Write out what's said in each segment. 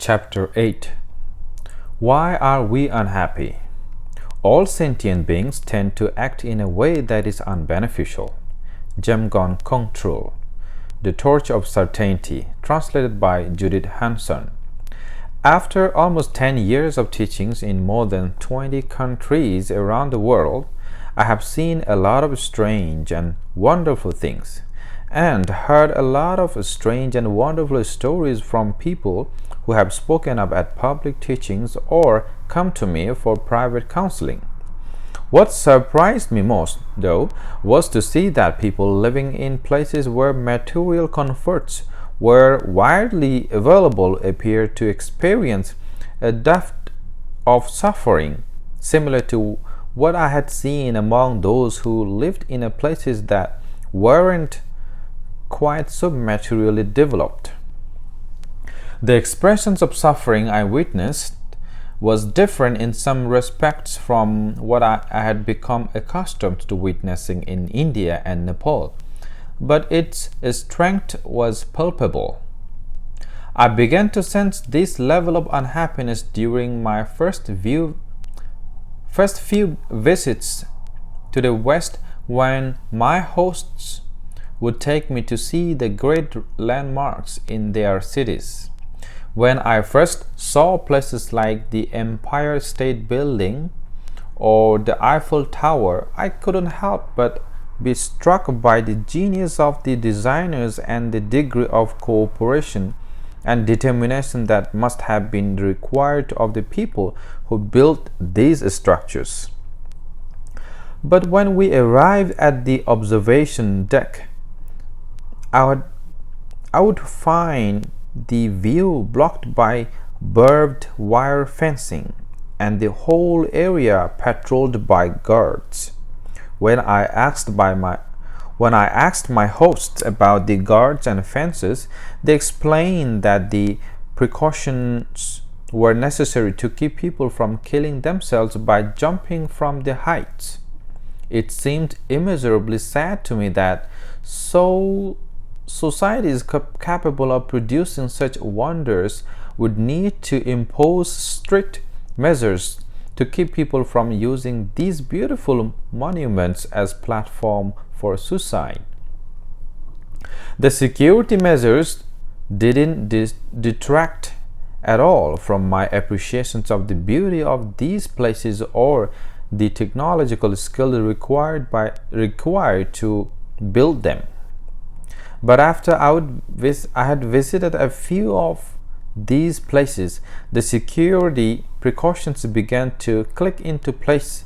Chapter 8. Why are we unhappy? All sentient beings tend to act in a way that is unbeneficial. Jamgon Kongtrul. The Torch of Certainty, translated by Judith Hanson. After almost 10 years of teachings in more than 20 countries around the world, I have seen a lot of strange and wonderful things, and heard a lot of strange and wonderful stories from people who have spoken up at public teachings or come to me for private counseling. What surprised me most, though, was to see that people living in places where material comforts were widely available appeared to experience a depth of suffering similar to what I had seen among those who lived in places that weren't quite so materially developed. The expressions of suffering I witnessed was different in some respects from what I had become accustomed to witnessing in India and Nepal, but its strength was palpable. I began to sense this level of unhappiness during my first few visits to the West, when my hosts would take me to see the great landmarks in their cities. When I first saw places like the Empire State Building or the Eiffel Tower, I couldn't help but be struck by the genius of the designers and the degree of cooperation and determination that must have been required of the people who built these structures. But when we arrived at the observation deck, I would find the view blocked by barbed wire fencing and the whole area patrolled by guards. When I asked my hosts about the guards and fences, they explained that the precautions were necessary to keep people from killing themselves by jumping from the heights. It seemed immeasurably sad to me that societies capable of producing such wonders would need to impose strict measures to keep people from using these beautiful monuments as platform for suicide. The security measures didn't detract at all from my appreciations of the beauty of these places or the technological skill required to build them. But after I had visited a few of these places, the security precautions began to click into place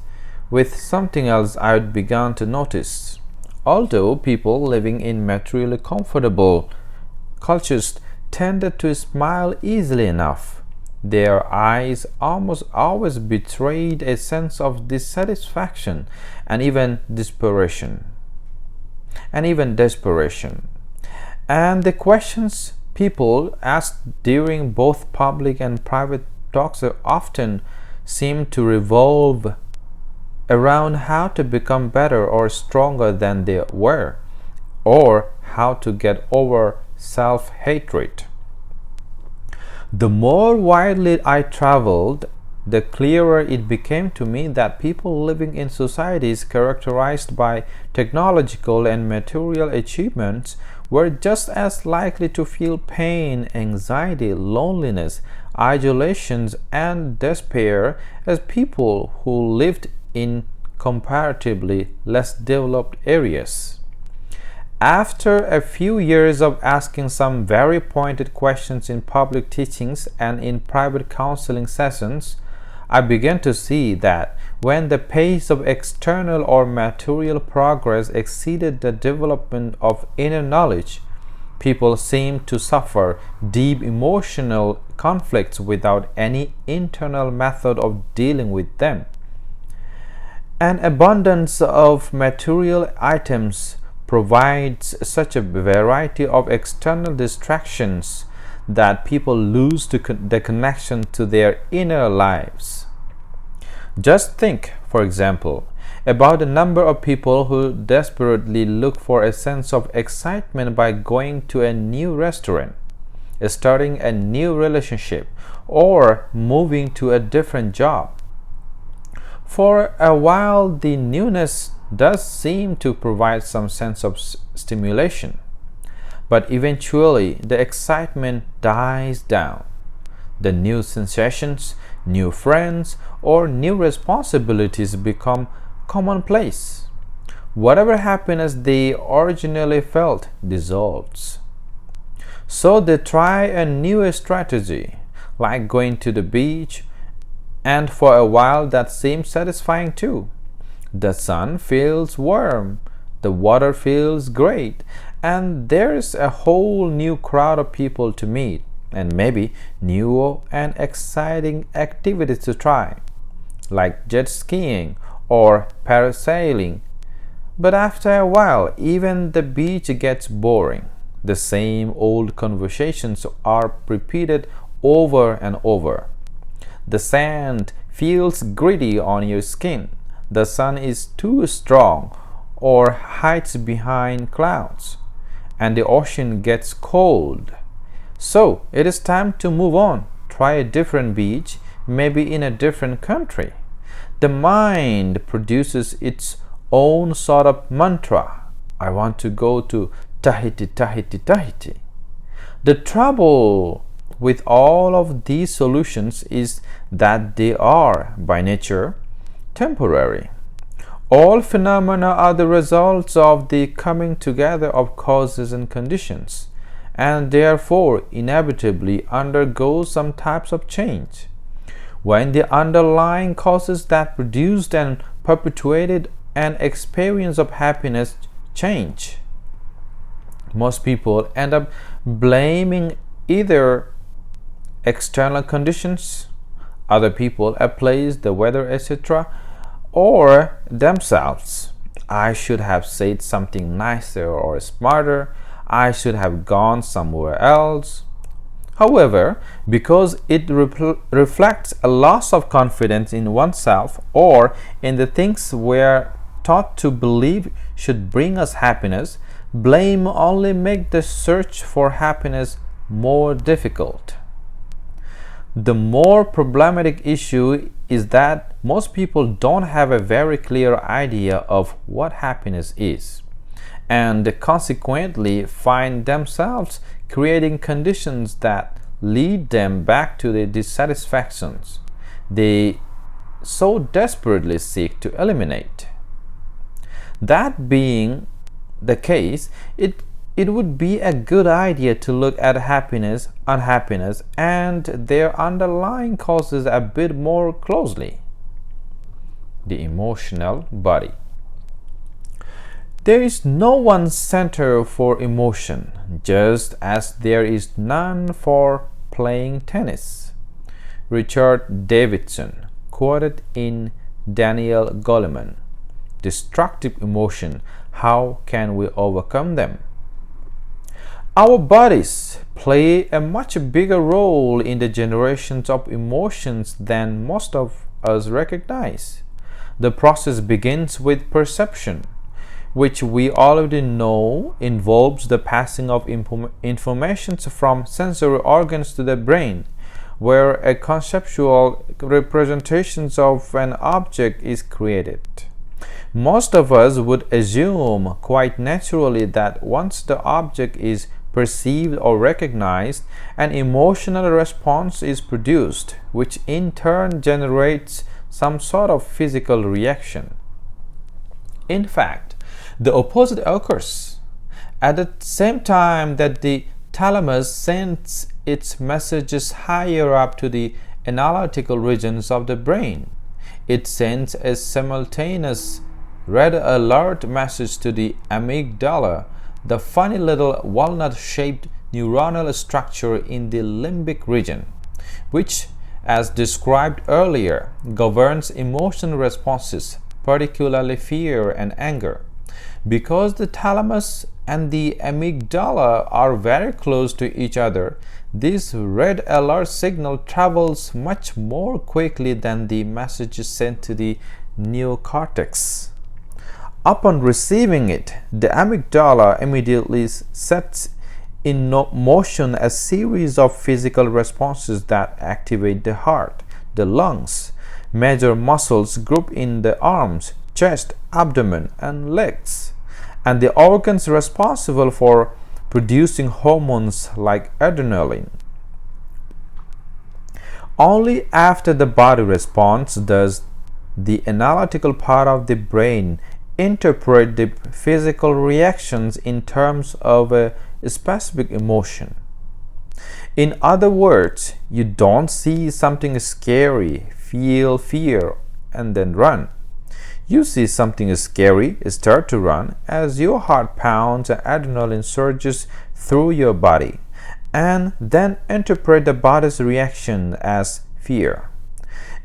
with something else I had begun to notice. Although people living in materially comfortable cultures tended to smile easily enough, their eyes almost always betrayed a sense of dissatisfaction and even desperation. And the questions people asked during both public and private talks often seem to revolve around how to become better or stronger than they were, or how to get over self-hatred. The more widely I traveled, the clearer it became to me that people living in societies characterized by technological and material achievements were just as likely to feel pain, anxiety, loneliness, isolation, and despair as people who lived in comparatively less developed areas. After a few years of asking some very pointed questions in public teachings and in private counseling sessions, I began to see that when the pace of external or material progress exceeded the development of inner knowledge, people seemed to suffer deep emotional conflicts without any internal method of dealing with them. An abundance of material items provides such a variety of external distractions that people lose the connection to their inner lives. Just think, for example, about the number of people who desperately look for a sense of excitement by going to a new restaurant, starting a new relationship, or moving to a different job. For a while, the newness does seem to provide some sense of stimulation, but eventually the excitement dies down. The new sensations, new friends, or new responsibilities become commonplace. Whatever happiness they originally felt dissolves. So they try a new strategy, like going to the beach, and for a while that seems satisfying too. The sun feels warm, the water feels great, and there's a whole new crowd of people to meet, and maybe new and exciting activities to try, like jet skiing or parasailing. But after a while, even the beach gets boring. The same old conversations are repeated over and over. The sand feels gritty on your skin. The sun is too strong or hides behind clouds, and the ocean gets cold. So it is time to move on, try a different beach, maybe in a different country. The mind produces its own sort of mantra. I want to go to Tahiti, Tahiti, Tahiti. The trouble with all of these solutions is that they are, by nature, temporary. All phenomena are the results of the coming together of causes and conditions, and therefore inevitably undergo some types of change. When the underlying causes that produced and perpetuated an experience of happiness change, most people end up blaming either external conditions, other people, a place, the weather, etc., or themselves. I should have said something nicer or smarter. I should have gone somewhere else. However, because it reflects a loss of confidence in oneself or in the things we're taught to believe should bring us happiness, blame only makes the search for happiness more difficult. The more problematic issue is that most people don't have a very clear idea of what happiness is, and consequently find themselves creating conditions that lead them back to the dissatisfactions they so desperately seek to eliminate. That being the case, it would be a good idea to look at happiness, unhappiness, and their underlying causes a bit more closely. The emotional body. There is no one center for emotion, just as there is none for playing tennis. Richard Davidson, quoted in Daniel Goleman. Destructive emotion, how can we overcome them? Our bodies play a much bigger role in the generations of emotions than most of us recognize. The process begins with perception, which we already know involves the passing of information from sensory organs to the brain, where a conceptual representation of an object is created. Most of us would assume quite naturally that once the object is perceived or recognized, an emotional response is produced, which in turn generates some sort of physical reaction. In fact, the opposite occurs. At the same time that the thalamus sends its messages higher up to the analytical regions of the brain, it sends a simultaneous red alert message to the amygdala, the funny little walnut-shaped neuronal structure in the limbic region, which, as described earlier, governs emotional responses, particularly fear and anger. Because the thalamus and the amygdala are very close to each other, this red alert signal travels much more quickly than the messages sent to the neocortex. Upon receiving it, the amygdala immediately sets in motion a series of physical responses that activate the heart, the lungs, major muscles grouped in the arms, chest, abdomen, and legs, and the organs responsible for producing hormones like adrenaline. Only after the body responds does the analytical part of the brain interpret the physical reactions in terms of a specific emotion. In other words, you don't see something scary, feel fear, and then run. You see something scary, start to run as your heart pounds and adrenaline surges through your body, and then interpret the body's reaction as fear.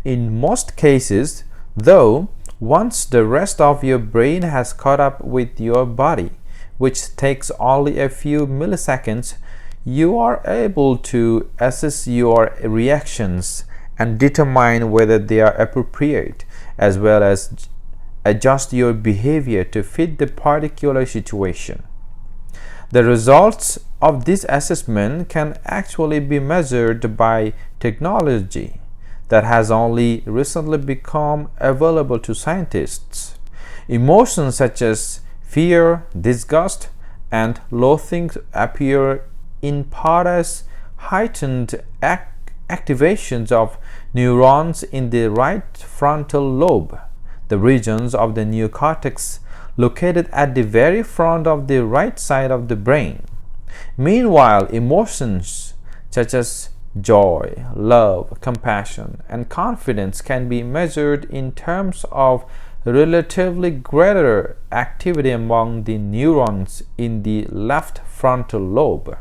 In most cases, though, once the rest of your brain has caught up with your body, which takes only a few milliseconds, you are able to assess your reactions and determine whether they are appropriate, as well as adjust your behavior to fit the particular situation. The results of this assessment can actually be measured by technology that has only recently become available to scientists. Emotions such as fear, disgust, and loathing appear in part as heightened activations of neurons in the right frontal lobe, the regions of the neocortex located at the very front of the right side of the brain. Meanwhile, emotions such as joy, love, compassion, and confidence can be measured in terms of relatively greater activity among the neurons in the left frontal lobe.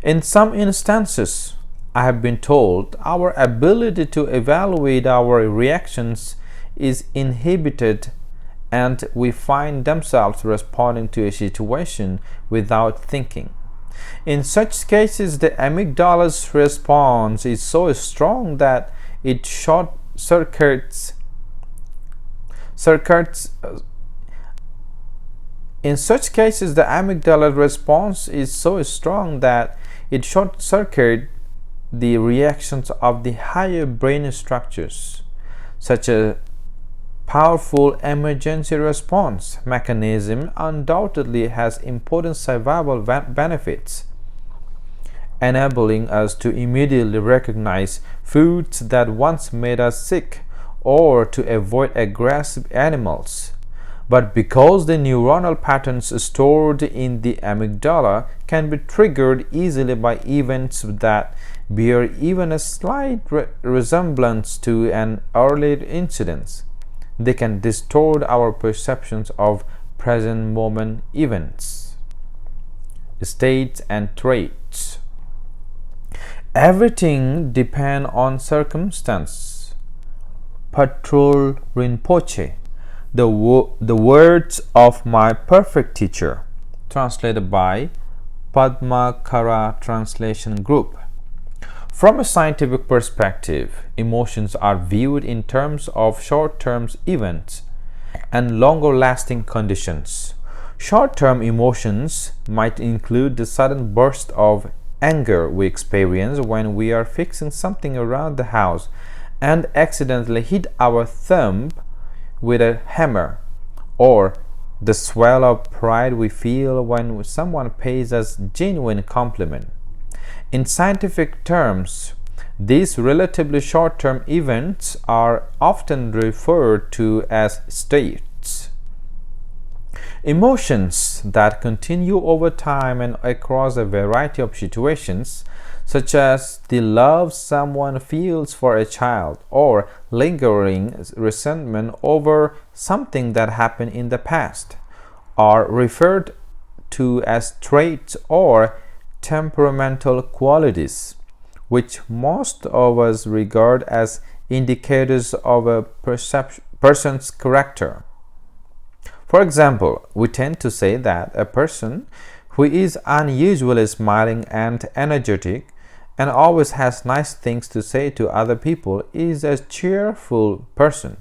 In some instances, I have been told our ability to evaluate our reactions is inhibited and we find themselves responding to a situation without thinking. In such cases, the amygdala's response is so strong that it short-circuits in such cases, the amygdala response is so strong that it short-circuits the reactions of the higher brain structures. Such a powerful emergency response mechanism undoubtedly has important survival benefits, enabling us to immediately recognize foods that once made us sick or to avoid aggressive animals. But because the neuronal patterns stored in the amygdala can be triggered easily by events that bear even a slight resemblance to an earlier incident, they can distort our perceptions of present moment events, states, and traits. Everything depends on circumstance. Patrul Rinpoche, the words of my perfect teacher, translated by Padmakara Translation Group. From a scientific perspective, emotions are viewed in terms of short-term events and longer-lasting conditions. Short-term emotions might include the sudden burst of anger we experience when we are fixing something around the house and accidentally hit our thumb with a hammer, or the swell of pride we feel when someone pays us genuine compliment. In scientific terms, these relatively short-term events are often referred to as states. Emotions that continue over time and across a variety of situations, such as the love someone feels for a child or lingering resentment over something that happened in the past, are referred to as traits or temperamental qualities, which most of us regard as indicators of a person's character. For example, we tend to say that a person who is unusually smiling and energetic and always has nice things to say to other people is a cheerful person,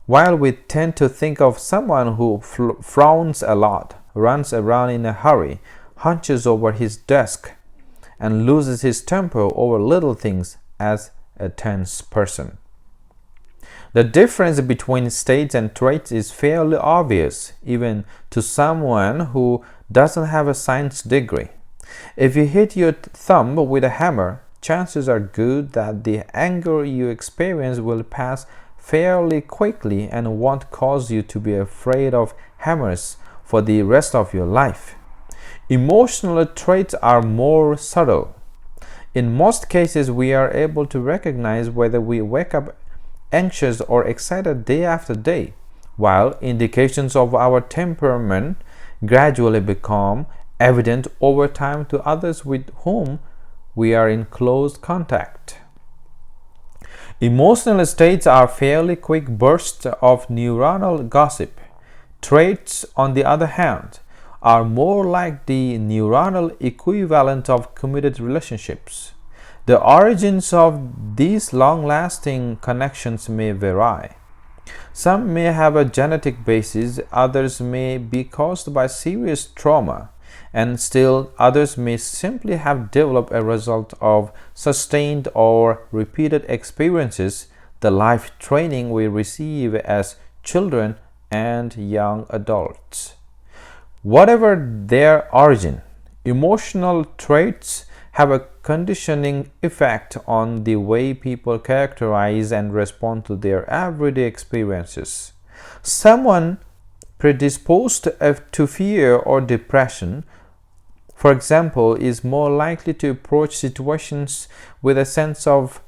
while we tend to think of someone who frowns a lot, runs around in a hurry, hunches over his desk and loses his temper over little things as a tense person. The difference between states and traits is fairly obvious, even to someone who doesn't have a science degree. If you hit your thumb with a hammer, chances are good that the anger you experience will pass fairly quickly and won't cause you to be afraid of hammers for the rest of your life. Emotional traits are more subtle. In most cases, we are able to recognize whether we wake up anxious or excited day after day, while indications of our temperament gradually become evident over time to others with whom we are in close contact. Emotional states are fairly quick bursts of neuronal gossip. Traits, on the other hand, are more like the neuronal equivalent of committed relationships. The origins of these long-lasting connections may vary. Some may have a genetic basis, others may be caused by serious trauma, and still others may simply have developed a result of sustained or repeated experiences, the life training we receive as children and young adults. Whatever their origin, emotional traits have a conditioning effect on the way people characterize and respond to their everyday experiences. Someone predisposed to fear or depression, for example, is more likely to approach situations with a sense of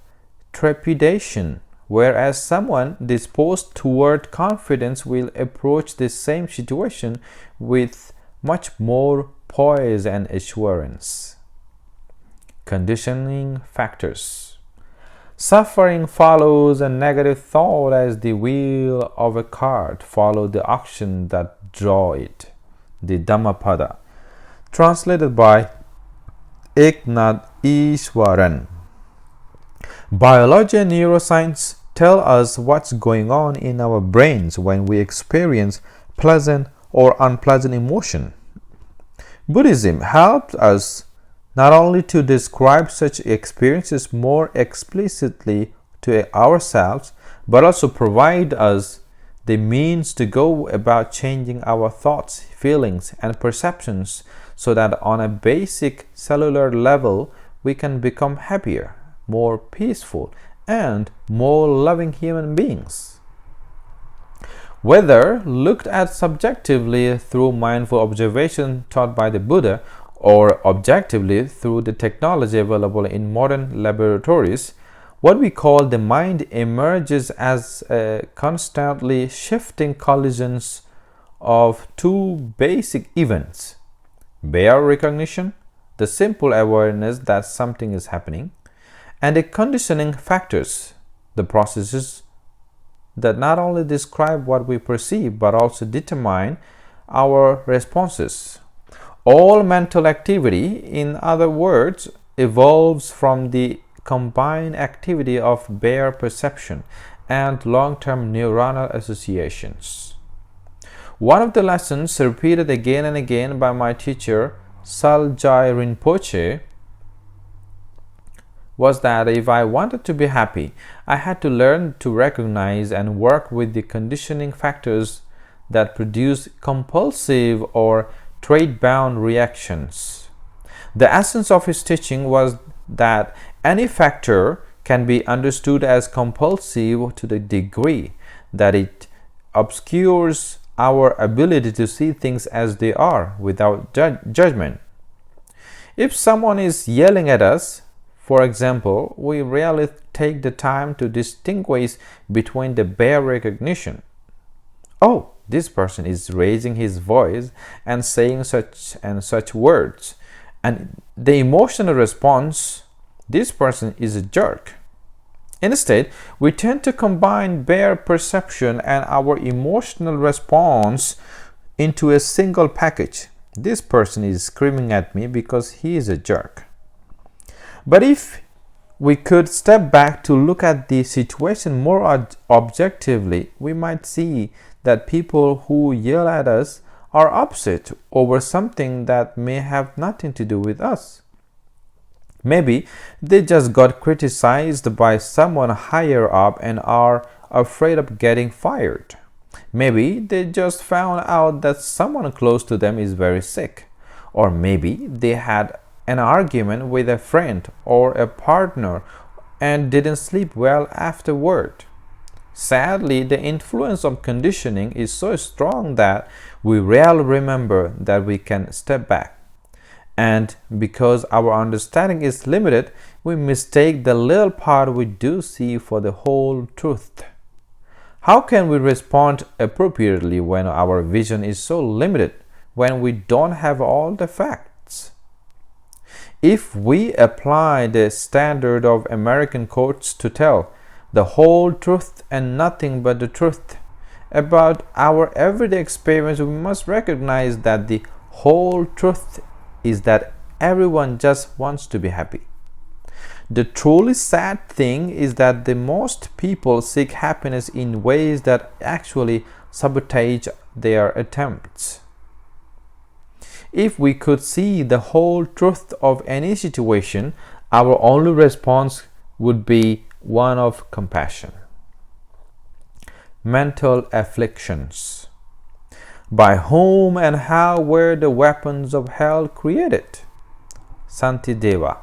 trepidation, whereas someone disposed toward confidence will approach the same situation with much more poise and assurance. Conditioning factors. Suffering follows a negative thought as the wheel of a cart follows the oxen that draw it. The Dhammapada, translated by Eknath Easwaran. Biology and neuroscience tell us what's going on in our brains when we experience pleasant or unpleasant emotion. Buddhism helps us not only to describe such experiences more explicitly to ourselves, but also provide us the means to go about changing our thoughts, feelings, and perceptions so that on a basic cellular level we can become happier, more peaceful, and more loving human beings. Whether looked at subjectively through mindful observation taught by the Buddha or objectively through the technology available in modern laboratories, what we call the mind emerges as a constantly shifting collisions of two basic events: bare recognition, the simple awareness that something is happening, and the conditioning factors, the processes that not only describe what we perceive but also determine our responses. All mental activity, in other words, evolves from the combined activity of bare perception and long-term neuronal associations. One of the lessons repeated again and again by my teacher, Saljai Rinpoche, was that if I wanted to be happy, I had to learn to recognize and work with the conditioning factors that produce compulsive or trait-bound reactions. The essence of his teaching was that any factor can be understood as compulsive to the degree that it obscures our ability to see things as they are without judgment. If someone is yelling at us, for example, we rarely take the time to distinguish between the bare recognition. Oh, this person is raising his voice and saying such and such words, and the emotional response, this person is a jerk. Instead, we tend to combine bare perception and our emotional response into a single package. This person is screaming at me because he is a jerk. But if we could step back to look at the situation more objectively, we might see that people who yell at us are upset over something that may have nothing to do with us. Maybe they just got criticized by someone higher up and are afraid of getting fired. Maybe they just found out that someone close to them is very sick. Or maybe they had an argument with a friend or a partner and didn't sleep well afterward. Sadly, the influence of conditioning is so strong that we rarely remember that we can step back. And because our understanding is limited, we mistake the little part we do see for the whole truth. How can we respond appropriately when our vision is so limited, when we don't have all the facts? If we apply the standard of American quotes to tell the whole truth and nothing but the truth about our everyday experience, we must recognize that the whole truth is that everyone just wants to be happy. The truly sad thing is that the most people seek happiness in ways that actually sabotage their attempts. If we could see the whole truth of any situation, our only response would be one of compassion. Mental afflictions. By whom and how were the weapons of hell created? Santideva,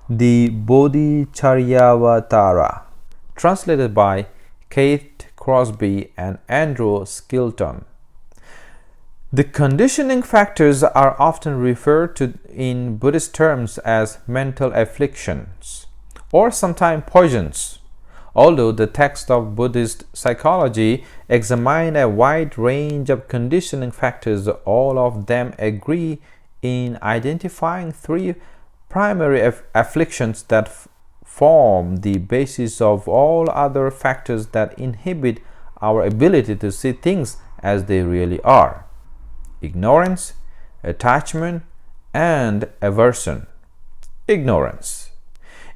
the Bodhicharyavatara, translated by Kate Crosby and Andrew Skilton. The conditioning factors are often referred to in Buddhist terms as mental afflictions, or sometimes poisons. Although the text of Buddhist psychology examine a wide range of conditioning factors, all of them agree in identifying three primary afflictions that form the basis of all other factors that inhibit our ability to see things as they really are: ignorance, attachment, and aversion. Ignorance.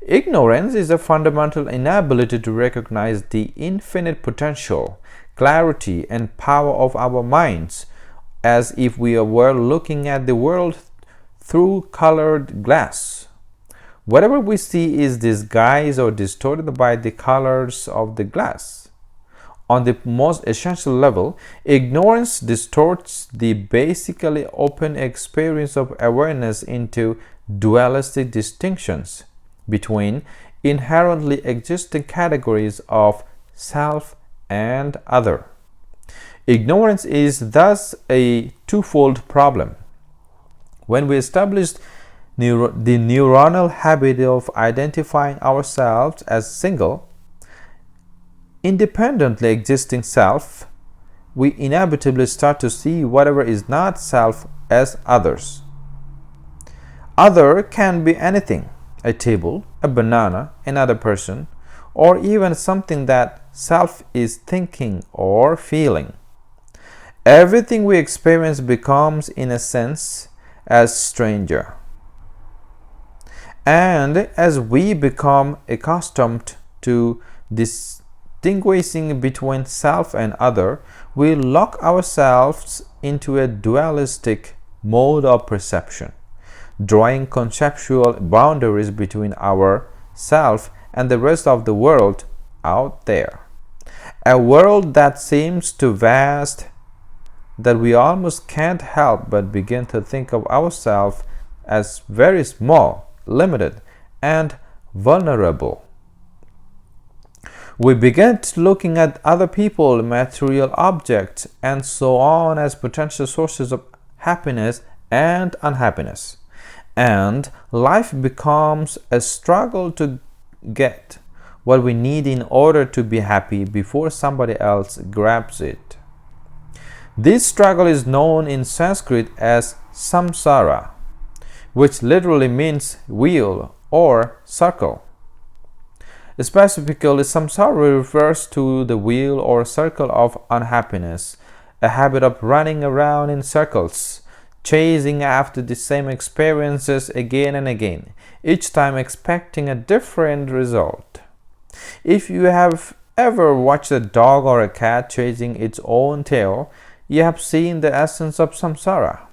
Ignorance is a fundamental inability to recognize the infinite potential, clarity, and power of our minds, as if we were looking at the world through colored glass. Whatever we see is disguised or distorted by the colors of the glass. On the most essential level, ignorance distorts the basically open experience of awareness into dualistic distinctions between inherently existing categories of self and other. Ignorance is thus a twofold problem. When we establish the neuronal habit of identifying ourselves as single, independently existing self, we inevitably start to see whatever is not self as others. Other can be anything: a table, a banana, another person, or even something that self is thinking or feeling. Everything we experience becomes, in a sense, a stranger. And as we become accustomed to distinguishing between self and other, we lock ourselves into a dualistic mode of perception, drawing conceptual boundaries between our self and the rest of the world out there. A world that seems too vast that we almost can't help but begin to think of ourselves as very small, limited, and vulnerable. We begin looking at other people, material objects, and so on as potential sources of happiness and unhappiness. And life becomes a struggle to get what we need in order to be happy before somebody else grabs it. This struggle is known in Sanskrit as samsara, which literally means wheel or circle. Specifically, samsara refers to the wheel or circle of unhappiness, a habit of running around in circles, chasing after the same experiences again and again, each time expecting a different result. If you have ever watched a dog or a cat chasing its own tail, you have seen the essence of samsara.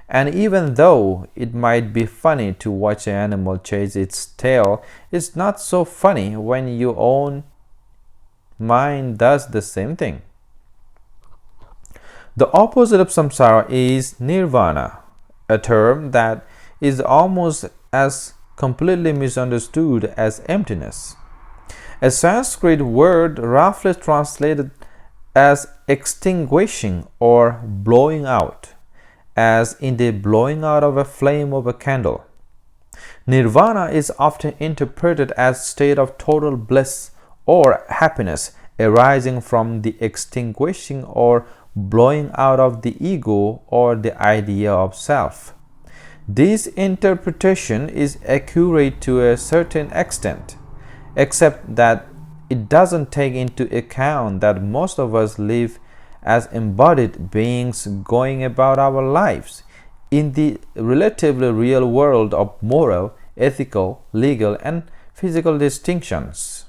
And even though it might be funny to watch an animal chase its tail, it's not so funny when your own mind does the same thing. The opposite of samsara is nirvana, a term that is almost as completely misunderstood as emptiness. A Sanskrit word roughly translated as extinguishing or blowing out, as in the blowing out of a flame of a candle. Nirvana is often interpreted as state of total bliss or happiness arising from the extinguishing or blowing out of the ego or the idea of self. This interpretation is accurate to a certain extent, except that it doesn't take into account that most of us live as embodied beings going about our lives in the relatively real world of moral, ethical, legal, and physical distinctions.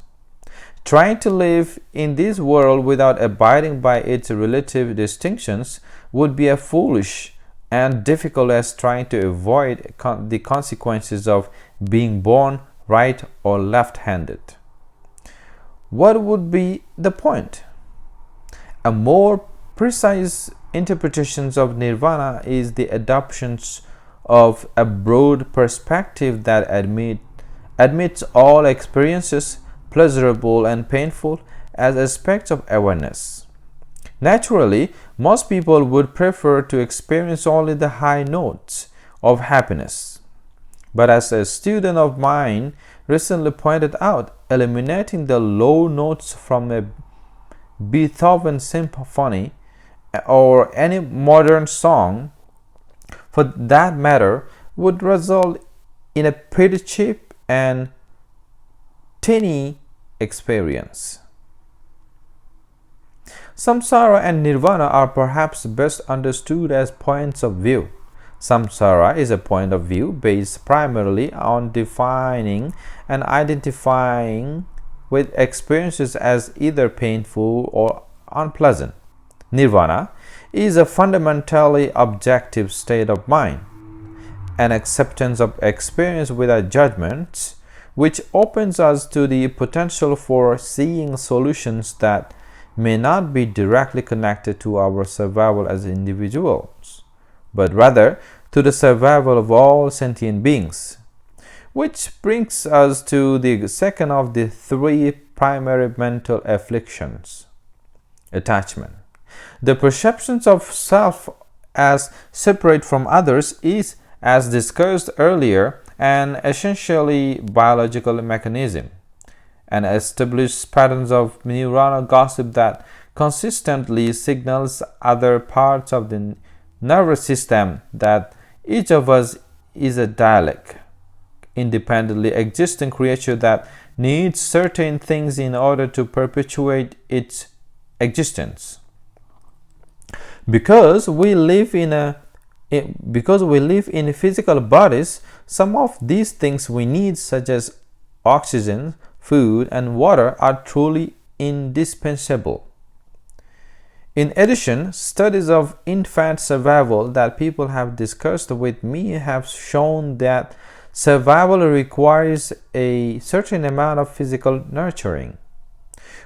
Trying to live in this world without abiding by its relative distinctions would be as foolish and difficult as trying to avoid the consequences of being born right or left-handed. What would be the point? A more precise interpretation of nirvana is the adoption of a broad perspective that admits all experiences, pleasurable and painful, as aspects of awareness. Naturally, most people would prefer to experience only the high notes of happiness. But as a student of mine recently pointed out, eliminating the low notes from a Beethoven symphony or any modern song, for that matter, would result in a pretty cheap and tinny experience. Samsara and nirvana are perhaps best understood as points of view. Samsara is a point of view based primarily on defining and identifying with experiences as either painful or unpleasant. Nirvana is a fundamentally objective state of mind, an acceptance of experience without judgments, which opens us to the potential for seeing solutions that may not be directly connected to our survival as individuals, but rather to the survival of all sentient beings. Which brings us to the second of the three primary mental afflictions: attachment. The perception of self as separate from others is, as discussed earlier, an essentially biological mechanism, and established patterns of neuronal gossip that consistently signals other parts of the nervous system that each of us is a dialectic, independently existing creature that needs certain things in order to perpetuate its existence. Because we live in physical bodies, some of these things we need, such as oxygen, food, and water, are truly indispensable. In addition, studies of infant survival that people have discussed with me have shown that survival requires a certain amount of physical nurturing.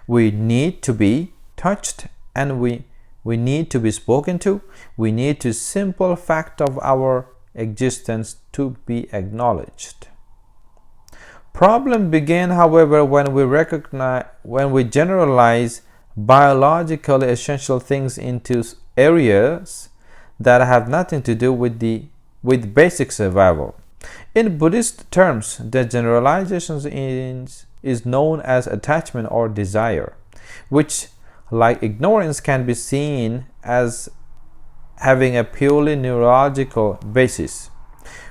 We need to be touched, and we need to be spoken to. We need the simple fact of our existence to be acknowledged. Problem began, however, when we generalize biologically essential things into areas that have nothing to do with basic survival. In Buddhist terms, the generalization is known as attachment or desire, which, like ignorance, can be seen as having a purely neurological basis.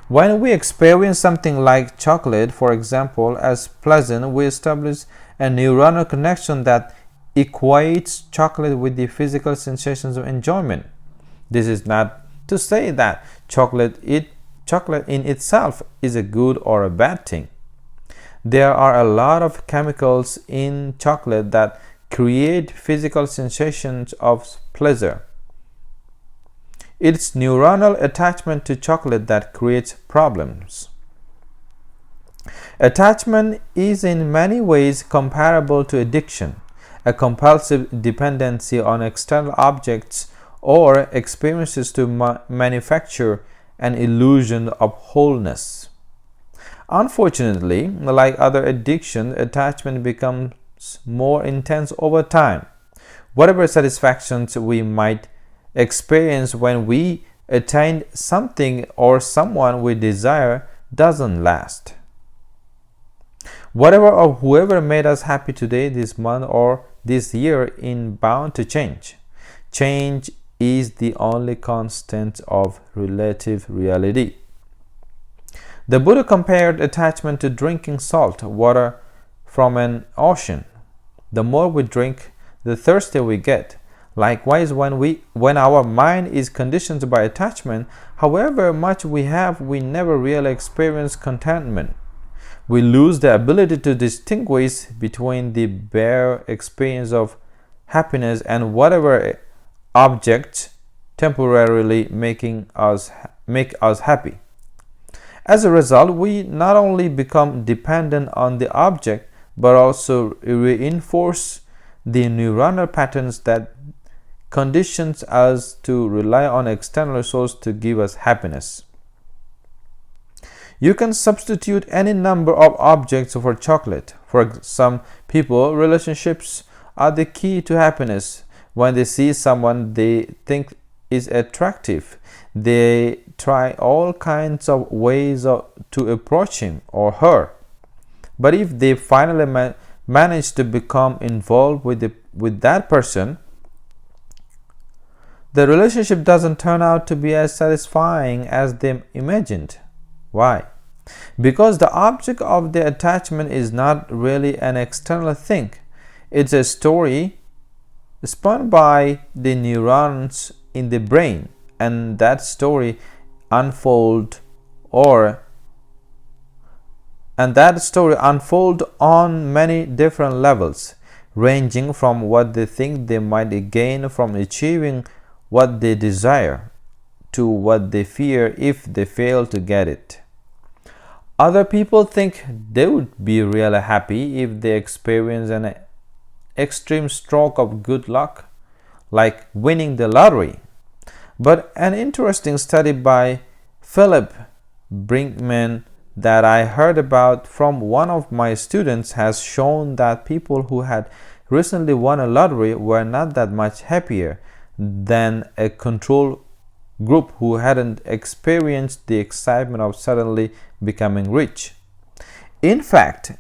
When we experience something like chocolate, for example, as pleasant, we establish a neuronal connection that equates chocolate with the physical sensations of enjoyment. This is not to say that chocolate in itself is a good or a bad thing. There are a lot of chemicals in chocolate that create physical sensations of pleasure. It's neuronal attachment to chocolate that creates problems. Attachment is in many ways comparable to addiction, a compulsive dependency on external objects or experiences to manufacture an illusion of wholeness. Unfortunately, like other addictions, attachment becomes more intense over time. Whatever satisfactions we might experience when we attain something or someone we desire doesn't last. Whatever or whoever made us happy today, this month, or this year is bound to change. Change is the only constant of relative reality. The Buddha compared attachment to drinking salt water from an ocean. The more we drink, the thirstier we get. Likewise, when our mind is conditioned by attachment, however much we have, we never really experience contentment. We lose the ability to distinguish between the bare experience of happiness and whatever objects temporarily make us happy. As a result, we not only become dependent on the object, but also reinforce the neuronal patterns that conditions us to rely on external source to give us happiness. You can substitute any number of objects for chocolate. For some people, relationships are the key to happiness. When they see someone they think is attractive, they try all kinds of ways to approach him or her. But if they finally manage to become involved with that person, the relationship doesn't turn out to be as satisfying as they imagined. Why? Because the object of the attachment is not really an external thing. It's a story spun by the neurons in the brain, and that story unfold on many different levels, ranging from what they think they might gain from achieving what they desire to what they fear if they fail to get it. Other people think they would be really happy if they experience an extreme stroke of good luck, like winning the lottery. But an interesting study by Philip Brinkman that I heard about from one of my students has shown that people who had recently won a lottery were not that much happier than a control group who hadn't experienced the excitement of suddenly becoming rich. In fact,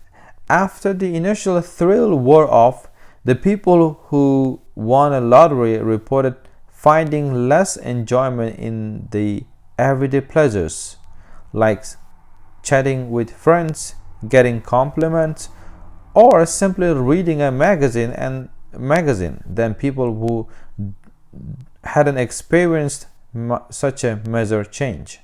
after the initial thrill wore off, the people who won a lottery reported finding less enjoyment in the everyday pleasures, like chatting with friends, getting compliments, or simply reading a magazine than people who hadn't experienced such a major change.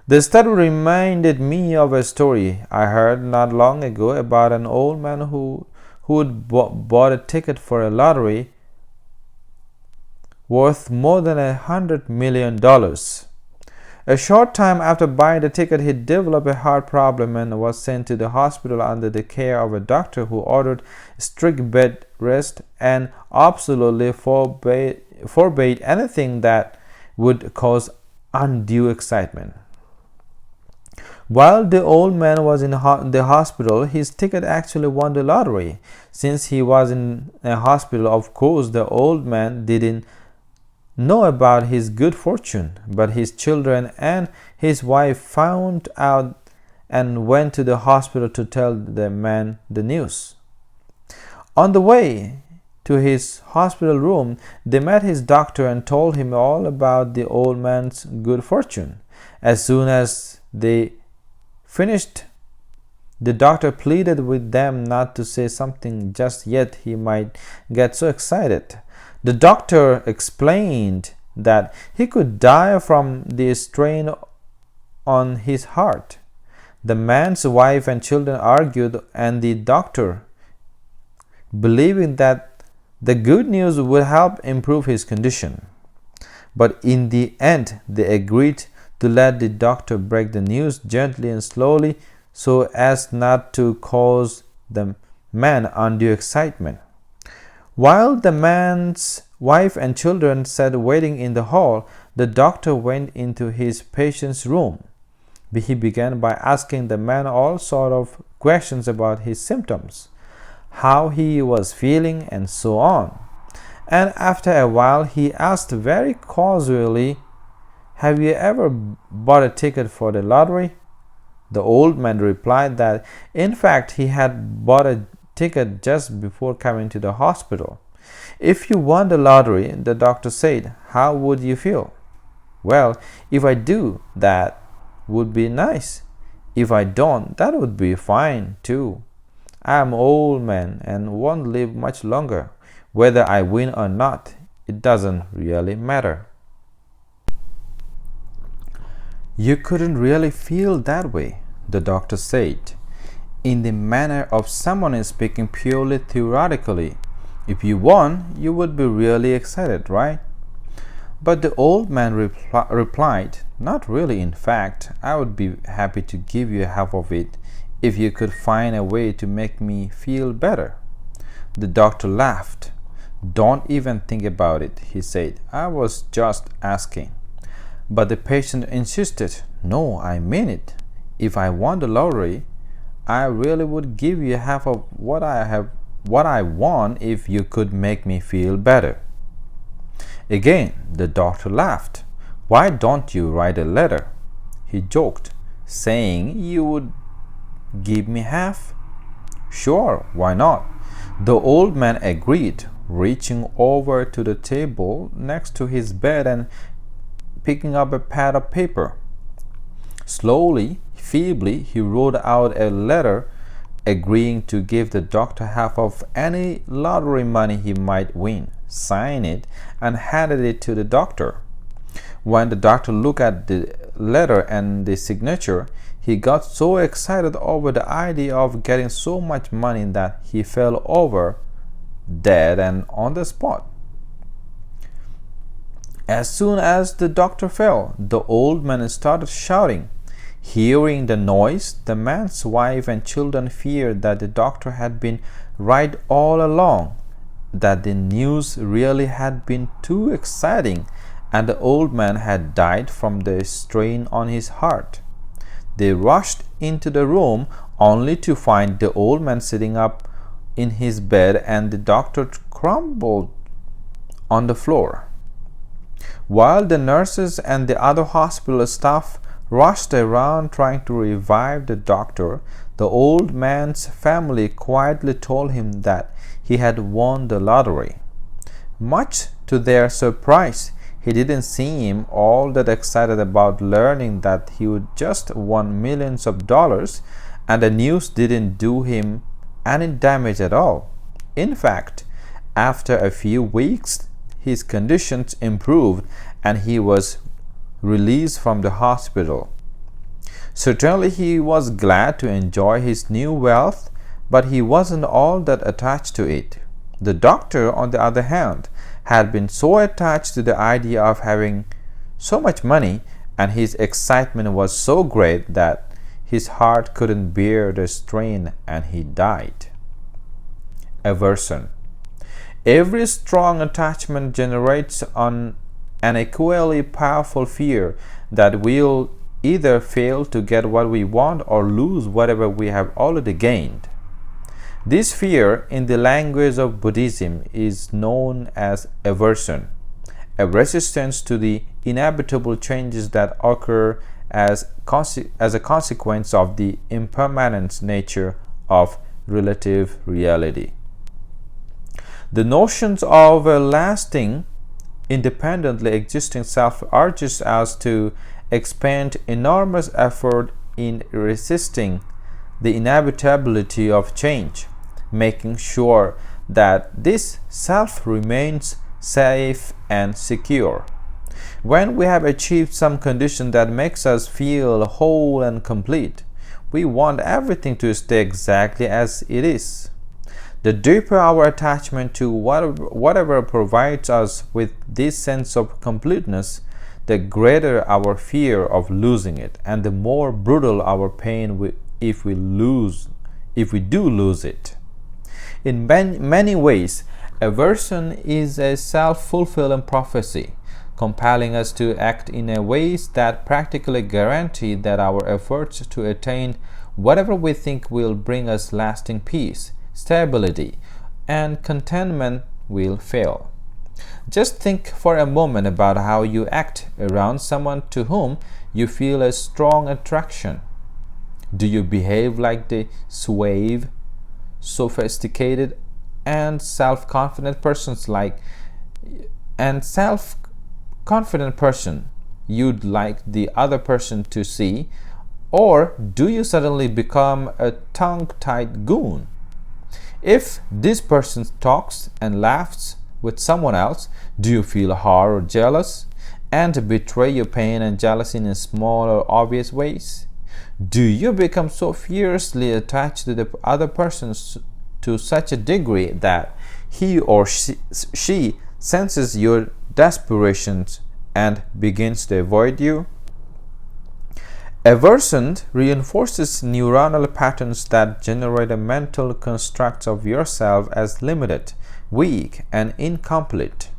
The study reminded me of a story I heard not long ago about an old man who'd bought a ticket for a lottery worth more than $100 million. A short time after buying the ticket, he developed a heart problem and was sent to the hospital under the care of a doctor who ordered strict bed rest and absolutely forbade anything that would cause undue excitement. While the old man was in the hospital, his ticket actually won the lottery. Since he was in a hospital, of course, the old man didn't know about his good fortune, but his children and his wife found out and went to the hospital to tell the man the news. On the way to his hospital room, they met his doctor and told him all about the old man's good fortune. As soon as they finished, the doctor pleaded with them not to say something just yet. He might get so excited. The doctor explained that he could die from the strain on his heart. The man's wife and children argued, and the doctor, believing that the good news would help improve his condition, But in the end, they agreed to let the doctor break the news gently and slowly so as not to cause the man undue excitement. While the man's wife and children sat waiting in the hall, the doctor went into his patient's room. He began by asking the man all sorts of questions about his symptoms, how he was feeling, and so on. And after a while, he asked very casually, "Have you ever bought a ticket for the lottery?" The old man replied that, in fact, he had bought a ticket just before coming to the hospital. "If you won the lottery," the doctor said, "how would you feel?" "Well, if I do, that would be nice. If I don't, that would be fine too. I am an old man and won't live much longer. Whether I win or not, it doesn't really matter." "You couldn't really feel that way," the doctor said, "in the manner of someone speaking purely theoretically. If you won, you would be really excited, right?" But the old man replied, "Not really. In fact, I would be happy to give you half of it if you could find a way to make me feel better." The doctor laughed. "Don't even think about it," he said. "I was just asking." But the patient insisted, "No, I mean it. If I won the lottery, I really would give you half of what I won if you could make me feel better." Again, the doctor laughed. "Why don't you write a letter," he joked, "saying you would give me half?" "Sure, why not?" The old man agreed, reaching over to the table next to his bed and picking up a pad of paper. Slowly, feebly, he wrote out a letter agreeing to give the doctor half of any lottery money he might win, signed it, and handed it to the doctor. When the doctor looked at the letter and the signature, he got so excited over the idea of getting so much money that he fell over dead and on the spot. As soon as the doctor fell, the old man started shouting. Hearing the noise, the man's wife and children feared that the doctor had been right all along, that the news really had been too exciting, and the old man had died from the strain on his heart. They rushed into the room only to find the old man sitting up in his bed and the doctor crumpled on the floor. While the nurses and the other hospital staff rushed around trying to revive the doctor, the old man's family quietly told him that he had won the lottery. Much to their surprise, he didn't seem all that excited about learning that he would just won millions of dollars, and the news didn't do him any damage at all. In fact, after a few weeks, his conditions improved and he was released from the hospital. Certainly he was glad to enjoy his new wealth, but he wasn't all that attached to it. The doctor, on the other hand, had been so attached to the idea of having so much money, and his excitement was so great that his heart couldn't bear the strain and he died. Aversion. Every strong attachment generates an equally powerful fear that we'll either fail to get what we want or lose whatever we have already gained. This fear, in the language of Buddhism, is known as aversion, a resistance to the inevitable changes that occur as a consequence of the impermanent nature of relative reality. The notions of a lasting, independently existing self urges us to expend enormous effort in resisting the inevitability of change, making sure that this self remains safe and secure. When we have achieved some condition that makes us feel whole and complete, we want everything to stay exactly as it is. The deeper our attachment to whatever provides us with this sense of completeness, the greater our fear of losing it, and the more brutal our pain if we do lose it. In many ways, aversion is a self-fulfilling prophecy, compelling us to act in a ways that practically guarantee that our efforts to attain whatever we think will bring us lasting peace, stability, and contentment will fail. Just think for a moment about how you act around someone to whom you feel a strong attraction. Do you behave like the suave, sophisticated, and self-confident person you'd like the other person to see, or do you suddenly become a tongue-tied goon? If this person talks and laughs with someone else, do you feel hard or jealous and betray your pain and jealousy in small or obvious ways? Do you become so fiercely attached to the other person to such a degree that he or she senses your desperations and begins to avoid you? Aversion reinforces neuronal patterns that generate a mental construct of yourself as limited, weak, and incomplete.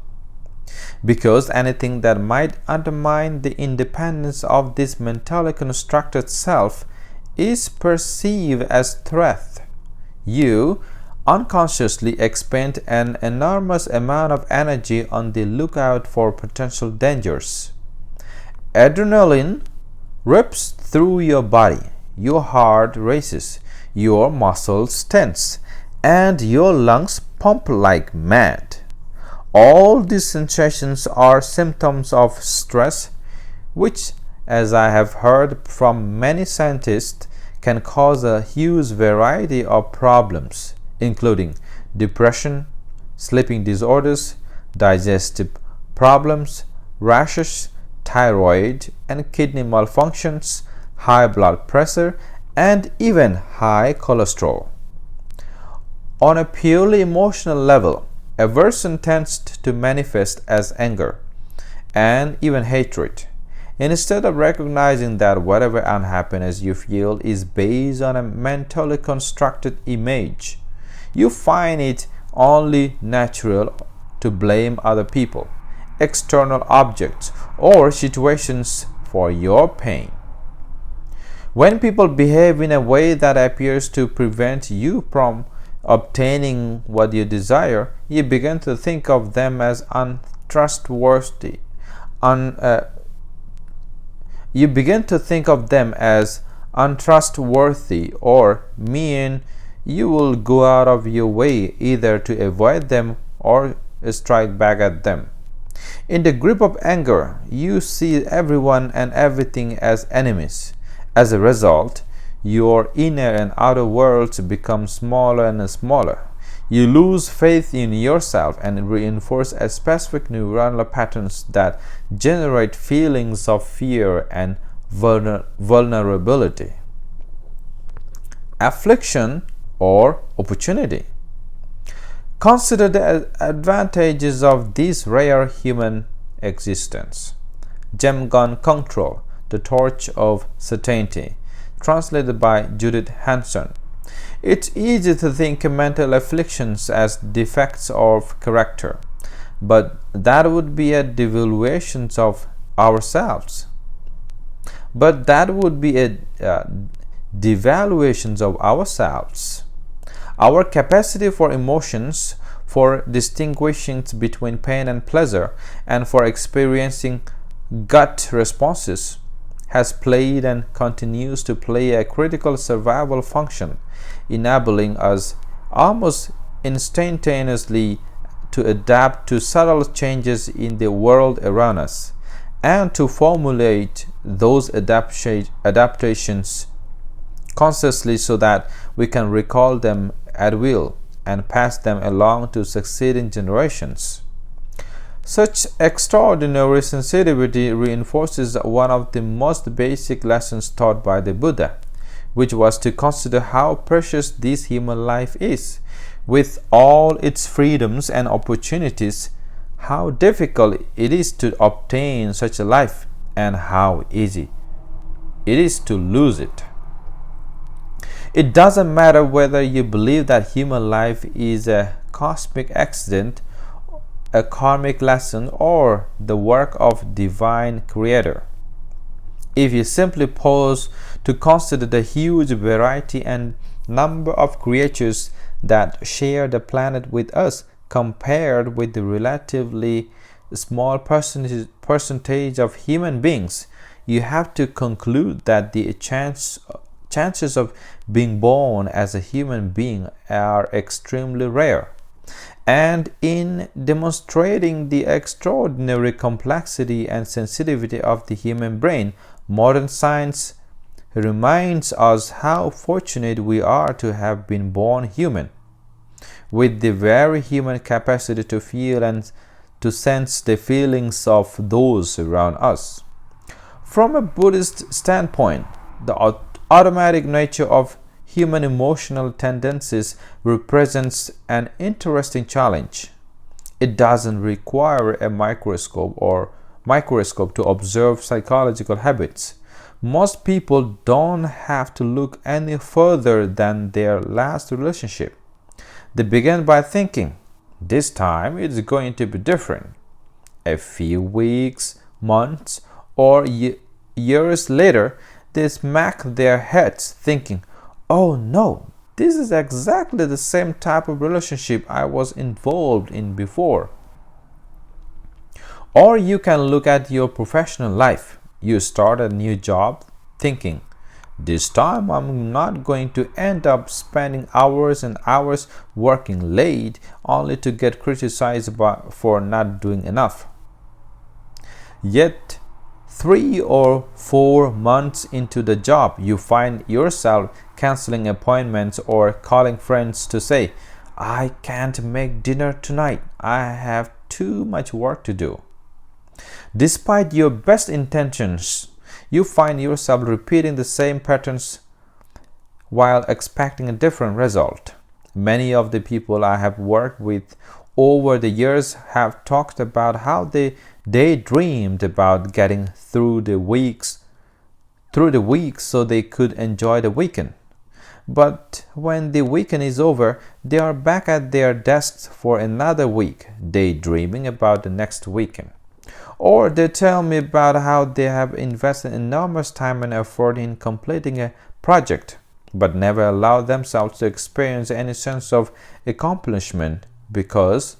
Because anything that might undermine the independence of this mentally constructed self is perceived as threat, you unconsciously expend an enormous amount of energy on the lookout for potential dangers. Adrenaline rips through your body, your heart races, your muscles tense, and your lungs pump like mad. All these sensations are symptoms of stress, which, as I have heard from many scientists, can cause a huge variety of problems, including depression, sleeping disorders, digestive problems, rashes, thyroid and kidney malfunctions, high blood pressure, and even high cholesterol. On a purely emotional level, aversion tends to manifest as anger and even hatred. Instead of recognizing that whatever unhappiness you feel is based on a mentally constructed image, you find it only natural to blame other people, external objects, or situations for your pain. When people behave in a way that appears to prevent you from obtaining what you desire, you begin to think of them as untrustworthy. Or mean. You will go out of your way either to avoid them or strike back at them. In the grip of anger, you see everyone and everything as enemies. As a result, your inner and outer worlds become smaller and smaller. You lose faith in yourself and reinforce a specific neuronal patterns that generate feelings of fear and vulnerability. Affliction or opportunity. Consider the advantages of this rare human existence. Gem Gun Control, The Torch of Certainty, translated by Judith Hanson. It's easy to think of mental afflictions as defects of character, but that would be a devaluation of ourselves. Our capacity for emotions, for distinguishing between pain and pleasure, and for experiencing gut responses has played and continues to play a critical survival function, enabling us almost instantaneously to adapt to subtle changes in the world around us and to formulate those adaptations consciously so that we can recall them at will and pass them along to succeeding generations. Such extraordinary sensitivity reinforces one of the most basic lessons taught by the Buddha, which was to consider how precious this human life is. With all its freedoms and opportunities, how difficult it is to obtain such a life, and how easy it is to lose it. It doesn't matter whether you believe that human life is a cosmic accident, a karmic lesson, or the work of divine creator. If you simply pause to consider the huge variety and number of creatures that share the planet with us compared with the relatively small percentage of human beings, you have to conclude that the chances of being born as a human being are extremely rare. And in demonstrating the extraordinary complexity and sensitivity of the human brain, modern science reminds us how fortunate we are to have been born human, with the very human capacity to feel and to sense the feelings of those around us. From a Buddhist standpoint, the automatic nature of human emotional tendencies represents an interesting challenge. It doesn't require a microscope to observe psychological habits. Most people don't have to look any further than their last relationship. They begin by thinking, this time it's going to be different. A few weeks, months, or years later, they smack their heads thinking, oh no, this is exactly the same type of relationship I was involved in before. Or you can look at your professional life. You start a new job thinking, this time I'm not going to end up spending hours and hours working late only to get criticized for not doing enough. Yet, 3 or 4 months into the job, you find yourself canceling appointments or calling friends to say, I can't make dinner tonight. I have too much work to do. Despite your best intentions, you find yourself repeating the same patterns while expecting a different result. Many of the people I have worked with over the years have talked about how they daydreamed about getting through the week so they could enjoy the weekend. But when the weekend is over, they are back at their desks for another week, daydreaming about the next weekend. Or they tell me about how they have invested enormous time and effort in completing a project, but never allowed themselves to experience any sense of accomplishment because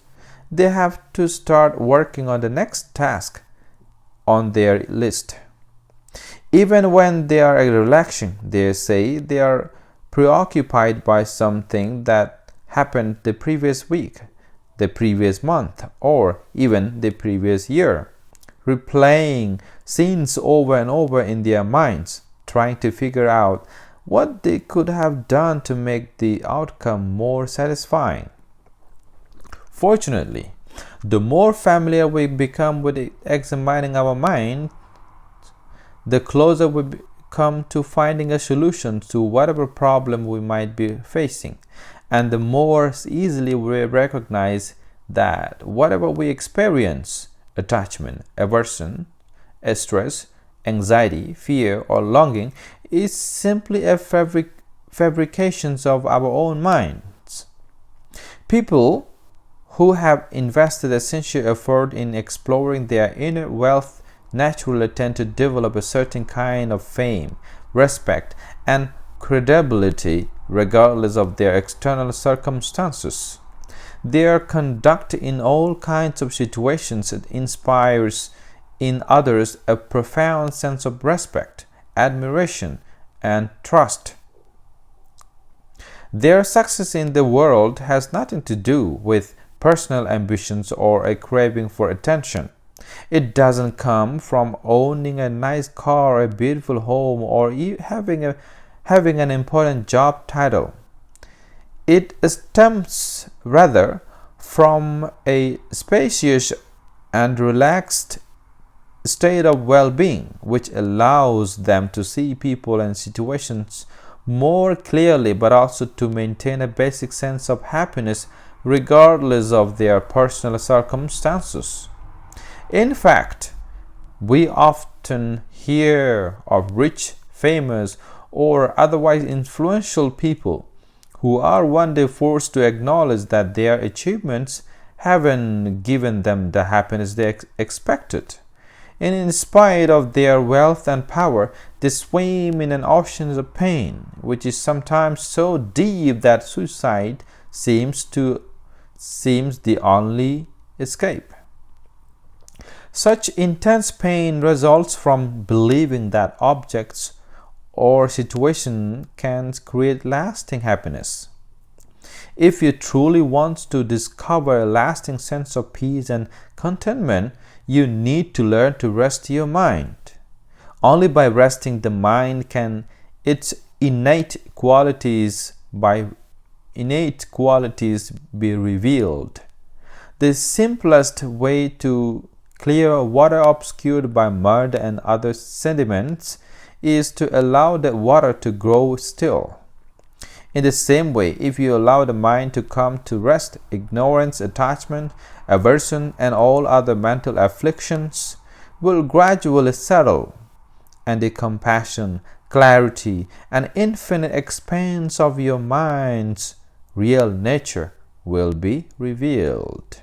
they have to start working on the next task on their list. Even when they are relaxing, they say they are preoccupied by something that happened the previous week, the previous month, or even the previous year, replaying scenes over and over in their minds, trying to figure out what they could have done to make the outcome more satisfying. Fortunately, the more familiar we become with examining our mind, the closer we come to finding a solution to whatever problem we might be facing, and the more easily we recognize that whatever we experience, attachment, aversion, stress, anxiety, fear, or longing, is simply a fabrications of our own minds. People who have invested essential effort in exploring their inner wealth naturally tend to develop a certain kind of fame, respect, and credibility regardless of their external circumstances. Their conduct in all kinds of situations inspires in others a profound sense of respect, admiration, and trust. Their success in the world has nothing to do with personal ambitions or a craving for attention. It doesn't come from owning a nice car, a beautiful home, or having an important job title. It stems rather from a spacious and relaxed state of well-being, which allows them to see people and situations more clearly, but also to maintain a basic sense of happiness regardless of their personal circumstances. In fact, we often hear of rich, famous, or otherwise influential people who are one day forced to acknowledge that their achievements haven't given them the happiness they expected. And in spite of their wealth and power, they swim in an ocean of pain, which is sometimes so deep that suicide seems the only escape. Such intense pain results from believing that objects or situation can create lasting happiness. If you truly want to discover a lasting sense of peace and contentment, you need to learn to rest your mind. Only by resting the mind can its innate qualities be revealed. The simplest way to clear water obscured by mud and other sediments is to allow the water to grow still. In the same way, if you allow the mind to come to rest, ignorance, attachment, aversion, and all other mental afflictions will gradually settle, and the compassion, clarity, and infinite expanse of your mind's real nature will be revealed.